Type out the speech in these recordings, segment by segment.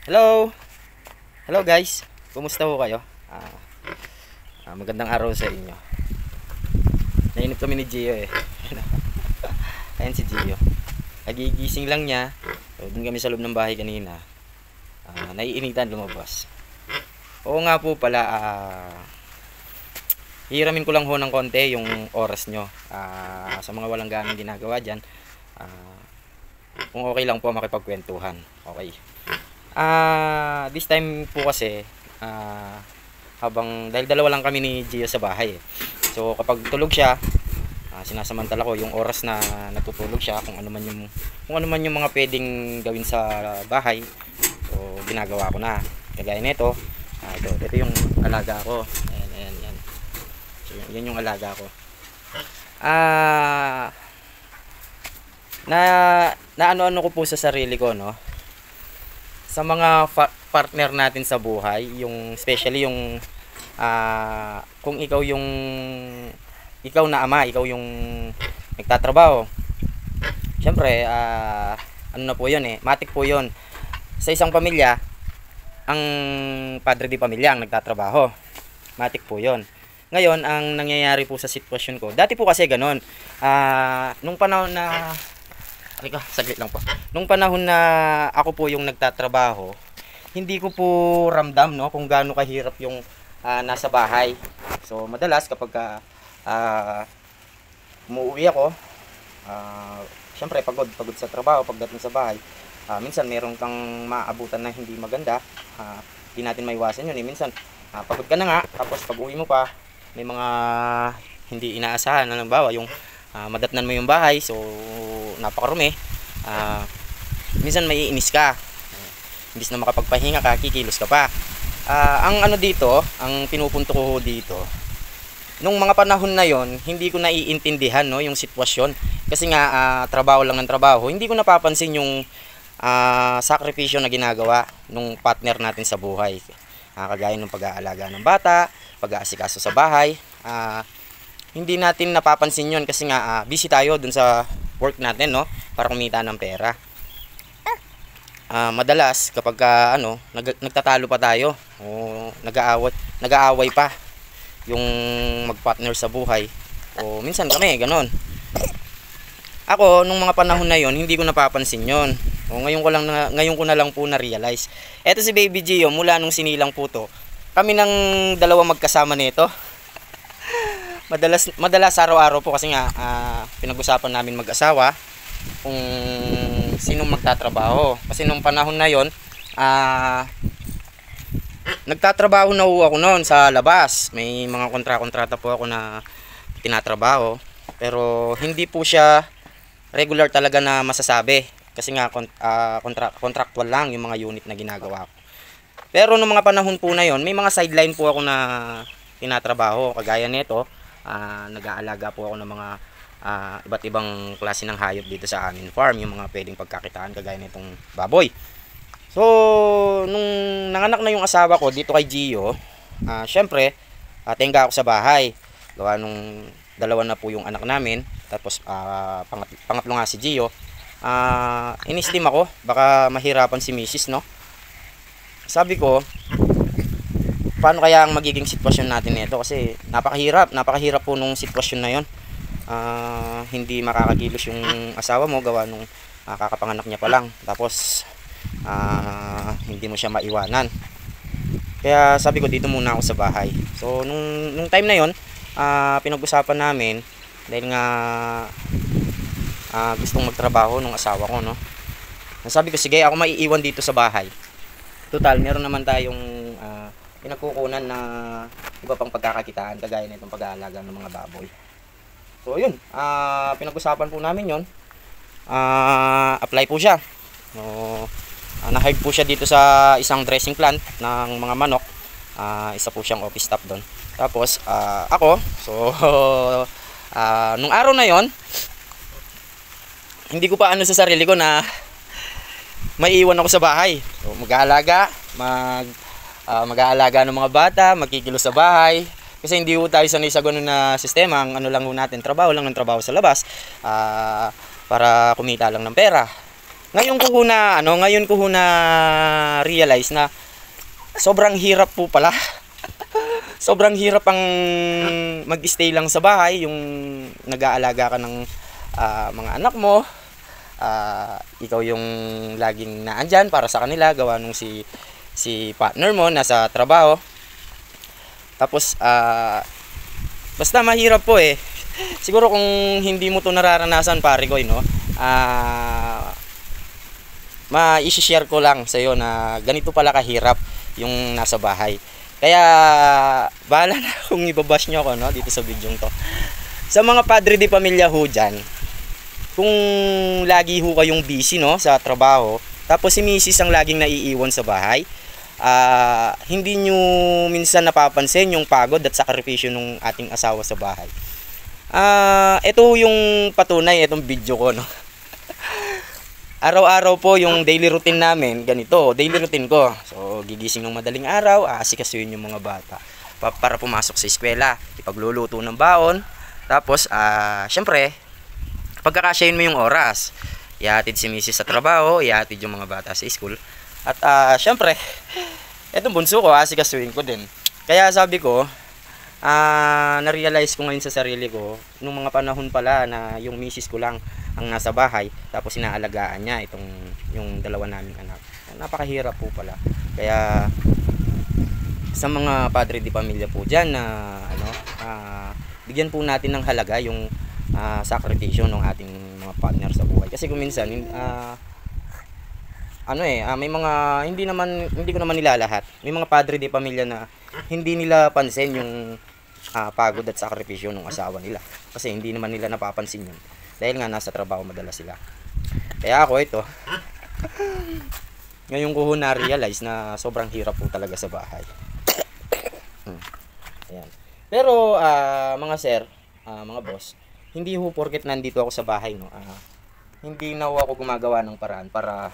Hello! Hello guys! Kumusta ho kayo? Magandang araw sa inyo. Nainip kami ni Gio eh. Ayan si Gio. Nagigising lang niya. So, dun kami sa loob ng bahay kanina. Naiinitan lumabas. Oo nga po pala, hiramin ko lang ho ng konti yung oras nyo. Sa mga walang ganang ginagawa dyan. Kung okay lang po makipagkwentuhan. Okay. This time po kasi dahil dalawa lang kami ni Gio sa bahay eh. So kapag tulog siya, sinasamantala ko yung oras na natutulog siya, kung ano man yung mga pwedeng gawin sa bahay. So ginagawa ko na. Kagaya nito, ito yung alaga ko. Ayan. So yan yung alaga ko. Na ano ko po sa sarili ko, no? Sa mga partner natin sa buhay, yung especially yung kung ikaw na ama, ikaw yung nagtatrabaho. Syempre, ano na po 'yon eh, matik po 'yon. Sa isang pamilya, ang padre di pamilya ang nagtatrabaho. Matik po 'yon. Ngayon, ang nangyayari po sa sitwasyon ko, dati po kasi ganoon. Nung panahon na saglit lang po. Nung panahon na ako po yung nagtatrabaho, hindi ko po ramdam, no, kung gaano kahirap yung nasa bahay. So madalas kapag umuwi ako, syempre pagod sa trabaho pagdating sa bahay. Minsan meron kang maabutan na hindi maganda. Hindi natin maiwasan yun eh. Minsan pagod ka na nga, tapos pag uwi mo pa may mga hindi inaasahan. Halimbawa yung madatnan mo yung bahay, so napakarumi. Minsan may iinis ka, imbis na makapagpahinga ka, kikilos ka pa. Ang ano dito, ang pinupunto ko dito, nung mga panahon na yon, hindi ko naiintindihan, no, yung sitwasyon. Kasi nga trabaho lang ng trabaho, hindi ko napapansin yung sakripisyo na ginagawa nung partner natin sa buhay. Kagaya ng pag-aalaga ng bata, pag-aasikaso sa bahay. Hindi natin napapansin yon kasi nga busy tayo dun sa work natin, no, para kumita ng pera. Madalas kapag nagtatalo pa tayo o nag-aaway pa yung magpartner sa buhay, o minsan kami ganon. Ako nung mga panahon na yon, hindi ko napapansin yon. Ngayon ko na lang po na-realize. Eto si Baby Gio, mula nung sinilang po to, kami ng dalawa magkasama nito. Madalas araw-araw po kasi nga pinag-usapan namin mag-asawa kung sinong magtatrabaho. Kasi nung panahon na yon, nagtatrabaho na ako noon sa labas. May mga kontrata po ako na tinatrabaho. Pero hindi po siya regular talaga na masasabi. Kasi nga contractual lang yung mga unit na ginagawa ko. Pero nung mga panahon po na yon, may mga sideline po ako na tinatrabaho. Kagaya nito, nag-aalaga po ako ng mga iba't ibang klase ng hayop dito sa amin farm, yung mga pwedeng pagkakitaan kagaya nitong baboy. So nung nanganak na yung asawa ko dito kay Gio, syempre tenga ako sa bahay, gawa nung dalawa na po yung anak namin. Tapos pangatlo nga si Gio. Inistim ako baka mahirapan si Mrs., no. Sabi ko, paano kaya ang magiging sitwasyon natin nito, kasi napakahirap po nung sitwasyon na yon. Hindi makakakilos yung asawa mo gawa nung kakapanganak niya pa lang, tapos hindi mo siya maiwanan. Kaya sabi ko, dito muna ako sa bahay. So nung time na yon, pinag-usapan namin, dahil nga gustong magtrabaho nung asawa ko, no. Sabi ko, sige, ako maiiwan dito sa bahay. Total, meron naman tayong pinagkukunan na iba pang pagkakakitaan kagaya nitong pag-aalaga ng mga baboy. So yun, pinag-usapan po namin yun. Apply po siya. Na-hire po siya dito sa isang dressing plant ng mga manok. Isa po siyang office staff doon. Tapos ako, so nung araw na yon, hindi ko pa ano sa sarili ko na maiiwan ako sa bahay. So mag-aalaga ng mga bata, magkikilos sa bahay. Kasi hindi po tayo sanay sa ganun na sistema. Ang ano lang natin, trabaho lang ng trabaho sa labas, para kumita lang ng pera. ngayon ko ho na realize na sobrang hirap po pala. Sobrang hirap ang mag-stay lang sa bahay, yung nag-aalaga ka ng mga anak mo. Ikaw yung laging naandyan para sa kanila, gawa nung si partner mo nasa trabaho. Tapos basta mahirap po eh. Siguro kung hindi mo to nararanasan, pare ko, no, ma-i-share ko lang sa iyo na ganito pala kahirap yung nasa bahay. Kaya bahala na kung ibabash nyo ako, no, dito sa video to. Sa mga padre de pamilya ho dyan, kung lagi ho kayong busy, no, sa trabaho, tapos si misis ang laging naiiwan sa bahay, hindi nyo minsan napapansin yung pagod at sakripisyo ng ating asawa sa bahay. Ito yung patunay, itong video ko, no. Araw-araw po yung daily routine namin, ganito, daily routine ko. So, gigising ng madaling araw, aasikasuhin yung mga bata para pumasok sa eskwela, ipagluluto ng baon. Tapos, syempre, pagkakasyahin mo yung oras, ihatid si misis sa trabaho, ihatid yung mga bata sa school. At syempre, etong bunso ko, aasikasuhin ko din. Kaya sabi ko, na-realize ko ngayon sa sarili ko, nung mga panahon pala na yung misis ko lang ang nasa bahay, tapos inaalagaan niya yung dalawa naming anak. Napakahirap po pala. Kaya sa mga padre de pamilya po dyan na bigyan po natin ng halaga yung sakripisyo ng ating mga partner sa buhay. Kasi kung minsan may mga hindi ko naman nilalahat. May mga padre de pamilya na hindi nila pansin yung pagod at sakripisyo ng asawa nila. Kasi hindi naman nila napapansin yun. Dahil nga nasa trabaho madalas sila. Kaya ako ito, ngayon ko na-realize na sobrang hirap po talaga sa bahay. Ayan. Pero mga sir, mga boss, hindi ho porket nandito ako sa bahay, no, hindi na ako gumagawa ng paraan para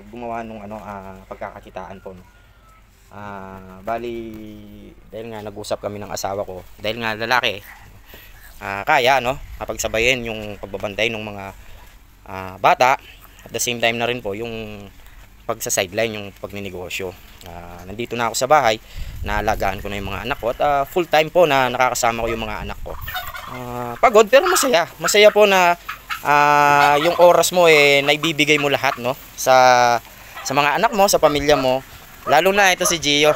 gumawa ng pagkakakitaan po, no. Bali, dahil nga nag-usap kami ng asawa ko, dahil nga lalaki, kaya, no, kapagsabayin yung pagbabantay ng mga bata, at the same time na rin po yung pagsa-sideline, yung pagninegosyo. Nandito na ako sa bahay, naalagaan ko na yung mga anak ko, at full time po na nakakasama ko yung mga anak ko. Pagod pero masaya po na yung oras mo naibibigay mo lahat, no, sa mga anak mo, sa pamilya mo, lalo na ito si Gio.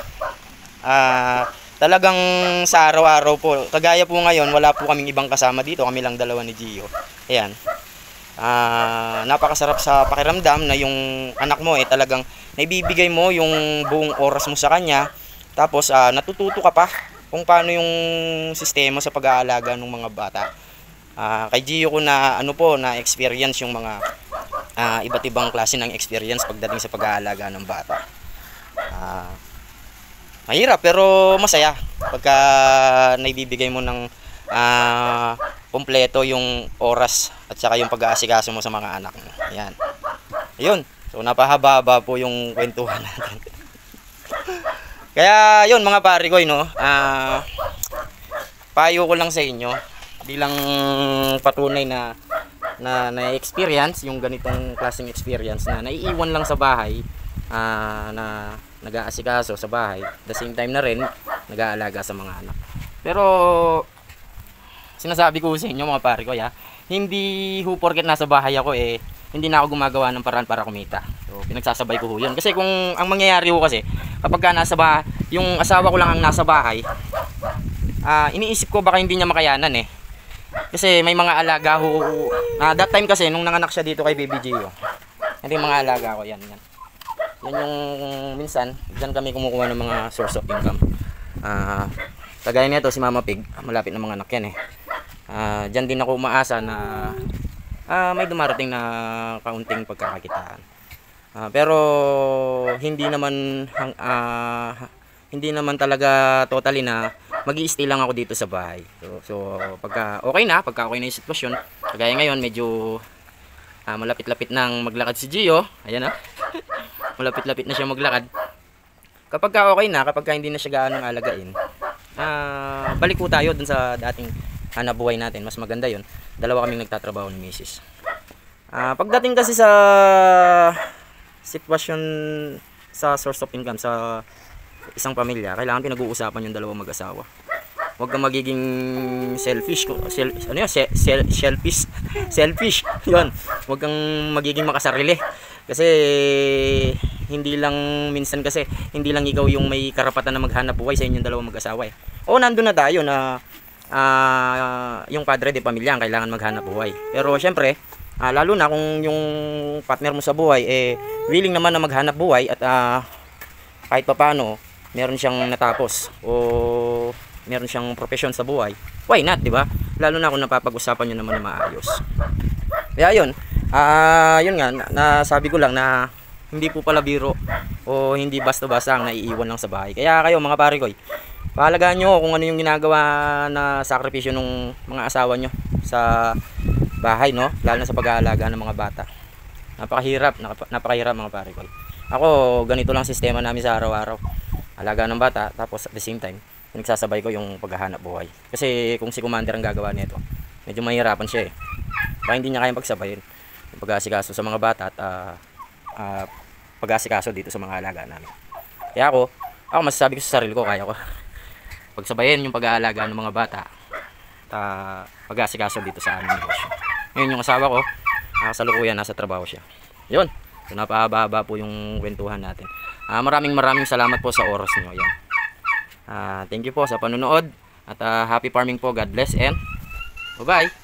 Talagang sa araw-araw po, kagaya po ngayon, wala po kaming ibang kasama dito, kami lang dalawa ni Gio. Ayan. Napakasarap sa pakiramdam na yung anak mo talagang naibibigay mo yung buong oras mo sa kanya. Tapos natututo ka pa kung paano yung sistema sa pag-aalaga ng mga bata. Kay Gio ko na na experience yung mga iba't ibang klase ng experience pagdating sa pag-aalaga ng bata. Mahirap pero masaya pagka naibibigay mo ng kompleto yung oras at saka yung pag-aasikaso mo sa mga anak mo. Ayan. Ayun. So napahaba-haba po yung kwentuhan natin. Kaya yun mga pare ko, no, payo ko lang sa inyo bilang patunay na experience yung ganitong klaseng experience na naiiwan lang sa bahay, na nag-aasikaso sa bahay, the same time na rin nag-aalaga sa mga anak. Pero sinasabi ko sa inyo mga pare ko, hindi ho porket nasa bahay ako hindi na ako gumagawa ng paraan para kumita. So pinagsasabay ko ho yun. Kasi kung ang mangyayari ho kasi kapag nasa bahay, yung asawa ko lang ang nasa bahay, iniisip ko baka hindi niya makayanan Kasi may mga alaga ho. That time kasi nung nanganak siya dito kay Baby Gio, hindi mga alaga ko yan. Yan yung minsan, dyan kami kumukuha ng mga source of income. Kagaya nito si Mama Pig, malapit na mga anak yan Dyan din ako umaasa na may dumarating na kaunting pagkakakitaan. Pero hindi naman talaga totally na mag-i-stay lang ako dito sa bahay. So pagka okay na yung sitwasyon, kagaya ngayon medyo malapit-lapit nang maglakad si Gio. Ayan malapit-lapit na siya maglakad. Kapag okay na, kapag hindi na siya gaano alagain, balik po tayo dun sa dating hanabuhay natin. Mas maganda yun. Dalawa kaming nagtatrabaho ni Mrs. Pagdating kasi sa sitwasyon sa source of income sa isang pamilya, kailangan pinag-uusapan yung dalawang mag-asawa. Huwag kang magiging selfish, selfish, selfish. 'Yon. Huwag kang magiging makasarili. Kasi hindi lang minsan kasi hindi lang ikaw yung may karapatan na maghanap buhay sa inyong dalawang mag-asawa eh. O nandoon na tayo na yung padre de pamilya ang kailangan maghanap buhay. Pero syempre, lalo na kung yung partner mo sa buhay willing naman na maghanap buhay at kahit papaano meron siyang natapos o meron siyang profesyon sa buhay, why not, di ba? Lalo na kung napapag-usapan nyo naman na maayos. Kaya yun, yun nga, nasabi ko lang na hindi po pala biro o hindi basta-basta ang naiiwan lang sa bahay. Kaya kayo mga pare ko, pahalagaan nyo kung ano yung ginagawa na sakripisyo ng mga asawa nyo sa bahay, no? Lalo na sa pag-aalaga ng mga bata. Napakahirap mga pare ko. Ako, ganito lang sistema namin sa araw-araw. Alaga ng bata, tapos at the same time, nagsasabay ko yung paghahanap buhay. Kasi kung si Commander ang gagawa nito, medyo mahirapan siya eh. Baka hindi niya kayang pagsabayin yung pag-asikaso sa mga bata at pag-asikaso dito sa mga alaga namin. Kaya ako masasabi ko sa sarili ko, kaya ko pagsabayin yung pag-aalaga ng mga bata at pag-asikaso dito sa aming negosyo. Ngayon yung asawa ko, kasalukuyan nasa trabaho siya. Yun, so napahaba po yung kwentuhan natin. Maraming salamat po sa oras nyo. Ayan. Thank you po sa panonood at happy farming po. God bless and bye-bye.